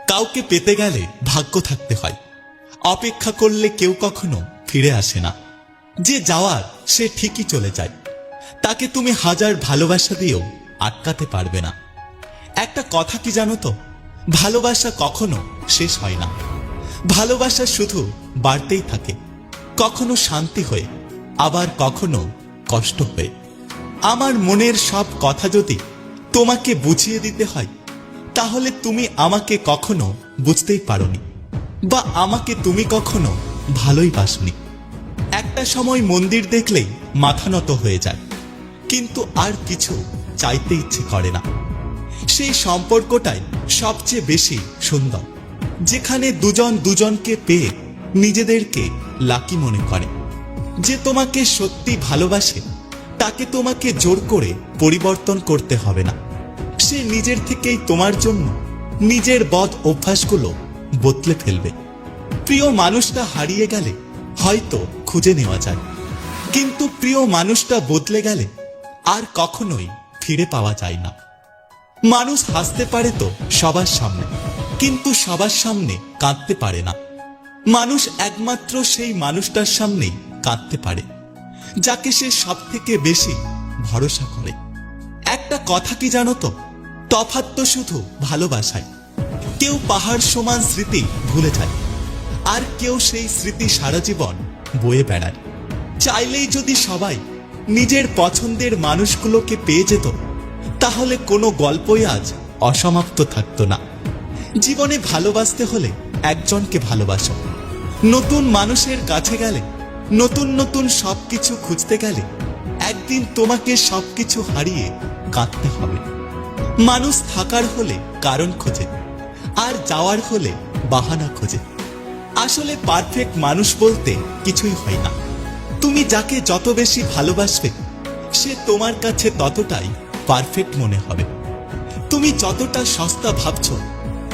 কাউকে পেতে গেলে ভাগ্য থাকতে হয়। অপেক্ষা করলে কেউ কখনো ফিরে আসে না। যে যাওয়ার সে ঠিকই চলে যায়। তাকে তুমি হাজার ভালোবাসা দিয়েও আটকাতে পারবে না। একটা কথা কি জানো তো, ভালোবাসা কখনো শেষ হয় না। ভালোবাসা শুধু বাড়তেই থাকে, কখনো শান্তি হয়ে, আবার কখনো কষ্ট হয়ে। আমার মনের সব কথা যদি তোমাকে বুঝিয়ে দিতে হয়, তাহলে তুমি আমাকে কখনো বুঝতেই পারোনি, বা আমাকে তুমি কখনো ভালোই বাসনি। একটা সময় মন্দির দেখলেই মাথা নত হয়ে যায়, কিন্তু আর কিছু চাইতে ইচ্ছে করে না। সেই সম্পর্কটাই সবচেয়ে বেশি সুন্দর, যেখানে দুজন দুজনকে পেয়ে নিজেদেরকে লাকি মনে করে। যে তোমাকে সত্যি ভালোবাসে তাকে তোমাকে জোর করে পরিবর্তন করতে হবে না। সে নিজের থেকেই তোমার জন্য নিজের বদ অভ্যাসগুলো বদলে ফেলবে। প্রিয় মানুষটা হারিয়ে গেলে হয়তো খুঁজে নেওয়া যায়, কিন্তু প্রিয় মানুষটা বদলে গেলে আর কখনোই ফিরে পাওয়া যায় না। মানুষ হাসতে পারে তো সবার সামনে, কিন্তু সবার সামনে কাঁদতে পারে না। মানুষ একমাত্র সেই মানুষটার সামনেই কাঁদতে পারে যাকে সে সব থেকে বেশি ভরসা করে। একটা কথা কি জানো তো, তফাৎ তো শুধু ভালোবাসায়। কেউ পাহাড় সমান স্মৃতি ভুলে যায়, আর কেউ সেই স্মৃতি সারা জীবন বয়ে বেড়ায়। চাইলেই যদি সবাই নিজের পছন্দের মানুষগুলোকে পেয়ে যেত, তাহলে কোনো গল্পই আজ অসমাপ্ত থাকতো না। জীবনে ভালোবাসতে হলে একজনকে ভালোবাসো। নতুন মানুষের কাছে গেলে, নতুন নতুন সবকিছু খুঁজতে গেলে একদিন তোমাকে সবকিছু হারিয়ে কাঁদতে হবে। মানুষ থাকার হলে কারণ খোঁজে, আর যাওয়ার হলে বাহানা খোঁজে। আসলে পারফেক্ট মানুষ বলতে কিছুই হয় না। তুমি যাকে যত বেশি ভালোবাসবে, সে তোমার কাছে ততটাই পারফেক্ট মনে হবে। তুমি যতটা সস্তা ভাবছো,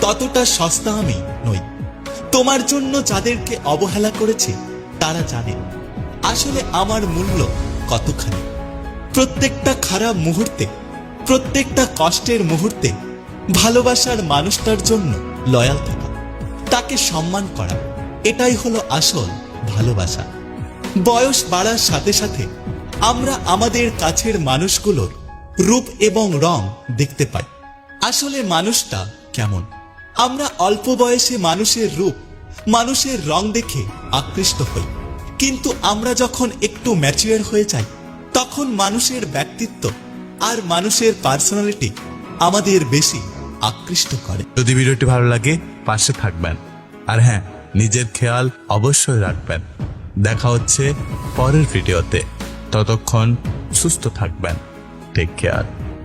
ততটা সস্তা আমি নই। তোমার জন্য যাদেরকে অবহেলা করেছে তারা জানে আসলে আমার মূল্য কতখানি। প্রত্যেকটা খারাপ মুহূর্তে, প্রত্যেকটা কষ্টের মুহূর্তে ভালোবাসার মানুষটার জন্য লয়াল থাকা, তাকে সম্মান করা, এটাই হলো আসল ভালোবাসা। বয়স বাড়ার সাথে সাথে আমরা আমাদের কাছের মানুষগুলোর রূপ এবং রং দেখতে পাই। আসলে মানুষটা কেমন। আমরা অল্প বয়সে মানুষের রূপ, মানুষের রং দেখে আকৃষ্ট হই, কিন্তু আমরা যখন একটু ম্যাচিউর হয়ে যাই, তখন মানুষের ব্যক্তিত্ব আর মানুষের পার্সোনালিটি আমাদের বেশি আকৃষ্ট করে। যদি ভিডিওটি ভালো লাগে পাশে থাকবেন, আর হ্যাঁ, নিজের খেয়াল অবশ্যই রাখবেন। দেখা হচ্ছে পরের ভিডিওতে। ততক্ষণ সুস্থ থাকবেন। Take care.